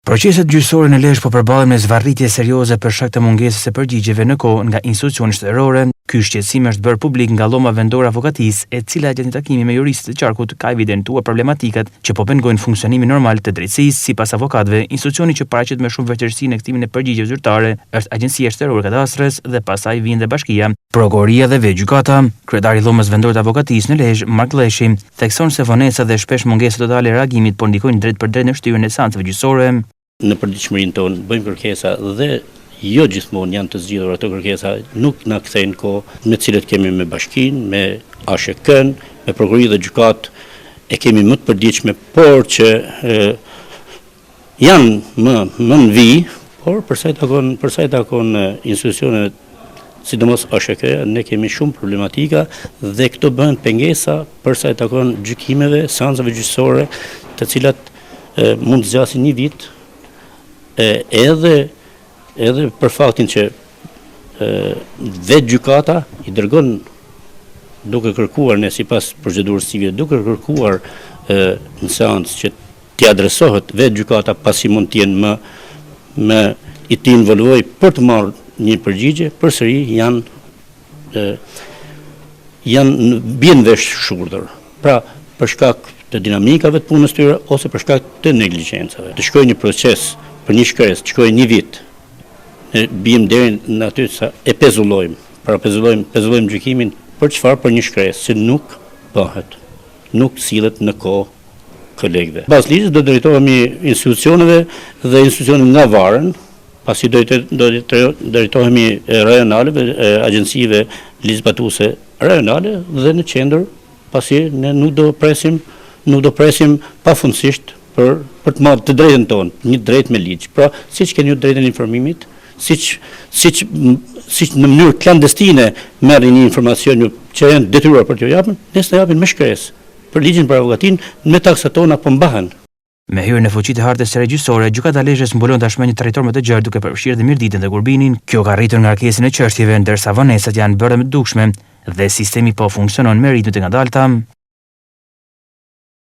Proceset gjyqësore në Lezhë po përballen me zvarritje serioze për shkak të mungesës së përgjigjjeve në kohë nga institucione shtetërore. Ky shqetësim është bërë publik nga Lloma vendore avokatisë, e cila gjatë një takimi me juristët e qarkut ka evidentuar problematikat që po pengojnë funksionimin normal të drejtësisë. Sipas avokatëve, institucioni që paraqet me shumë vështirësi në kthtimin e përgjigjeve zyrtare është Agjencia Shtetërore e Kadastrës dhe pastaj vijnë dhe Bashkia, Prokuroria dhe Gjykata. Kryetari i Llomës vendore të avokatisë në Lezhë, Mark Lleshi, thekson se vonesa dhe shpesh mungesa totale e reagimit po ndikojnë drejt për drejt në shtyrjen e seancave gjyqësore. Në përditshmërinë tonë bëjmë kërkesa dhe jo gjithmonë janë të zgjidhur ato kërkesa, nuk na kthejnë kohë me cilët kemi me Bashkinë, me ASHK-n, me Prokurori dhe Gjykatë e kemi më të përditshme, por që janë më në vijë, por për sa i takon institucionet, sidomos ASHK, ne kemi shumë problematika dhe këto bëhen pengesa për sa i takon gjykimeve, seancave gjyqësore, të cilat mund të zgjasin një vit. Edhe për faktin që vetë gjykata i dërgon duke kërkuar ne sipas procedurës civile, duke kërkuar në seancë që t'i adresohet vetë gjykata pasi mund të jenë më i të involvoj për të marrë një përgjigje, përsëri janë bien vesh shurdhër. Pra, për shkak të dinamikave të punës tyre ose për shkak të negligjencave. Të shkojë një proces për një shkresë, të shkojë një vit, ne bijmë deri në aty sa e pezullojmë. Pra pezullojmë gjykimin për çfarë? Për një shkresë që nuk bëhet, nuk sillet në kohë kolegëve. Pas ligjit do drejtohemi institucioneve dhe institucionet nga varen, pasi do drejtohemi rajonaleve, agjencive ligjzbatuese rajonale dhe në qendër, pasi ne nuk do presim pafundësisht për të marrë të drejtën tonë, një drejtë me ligj. Pra, siç keni ju drejtën e informimit, siç në mënyrë klandestine merrni një informacion që janë detyruar për t'ju japën, ne s'ta japin me shkresë. Për ligjin për avokatinë, me taksat tona po mbahen. Me hyrjen e fuqitë të hartës së regjisore, gjykata e Lezhës mbulon tashmë një territor më të gjerë duke përfshirë dhe Mirditën dhe Gurbinin. Kjo ka rritur ngarkesën e çështjeve, ndërsa vonesat janë bërë më të dukshme dhe sistemi po funksionon me ritme të ngadalta.